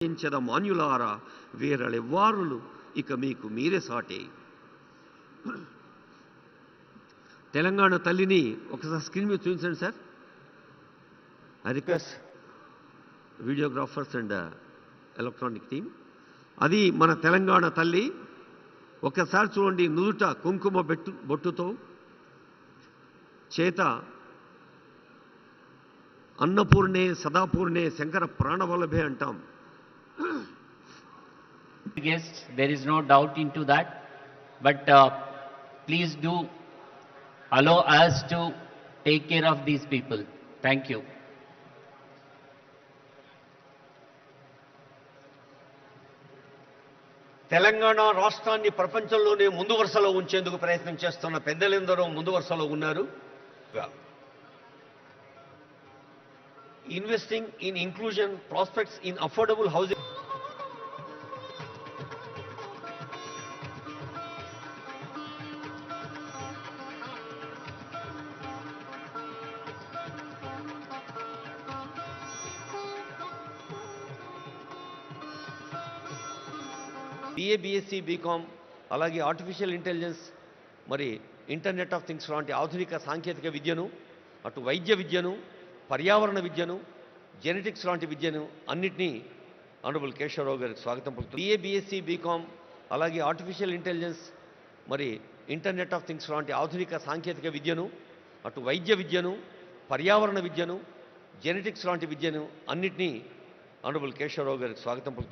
మాన్యులారా వీరలెవ్వారులు ఇక మీకు మీరే సాటి. తెలంగాణ తల్లిని ఒకసారి స్క్రీన్ మీద చూపించండి sir. I request videographers and electronic team. అది మన తెలంగాణ తల్లి. ఒక్కసారి చూడండి, నుదుట కుంకుమ బొట్టుతో, చేత అన్నపూర్ణే సదాపూర్ణే శంకర ప్రాణవల్లభే అంటాం. Guests, there is no doubt into that, but please do allow us to take care of these people. Thank you. Telangana రాష్ట్రాన్ని ప్రపంచంలోనే ముందు వరుసలో ఉంచేందుకు ప్రయత్నం చేస్తున్న పెద్దలందరూ ముందు వరుసలో ఉన్నారు. Investing in inclusion prospects in affordable housing. BA, BSc, BCom, అలాగే ఆర్టిఫిషియల్ ఇంటెలిజెన్స్, మరి ఇంటర్నెట్ ఆఫ్ థింగ్స్ లాంటి ఆధునిక సాంకేతిక విద్యను, అటు వైద్య విద్యను, పర్యావరణ విద్యను, జెనెటిక్స్ లాంటి విద్యను అన్నిటినీ ఆనరబుల్ కేశవరావు గారికి స్వాగతం పలుకుతుంది. BA, BSc, BCom, అలాగే ఆర్టిఫిషియల్ ఇంటెలిజెన్స్, మరి ఇంటర్నెట్ ఆఫ్ థింగ్స్ లాంటి ఆధునిక సాంకేతిక విద్యను, అటు వైద్య విద్యను, పర్యావరణ విద్యను, జెనెటిక్స్ లాంటి విద్యను అన్నిటినీ ఆనరబుల్ కేశవరావు గారికి స్వాగతం పలుకుతుంది.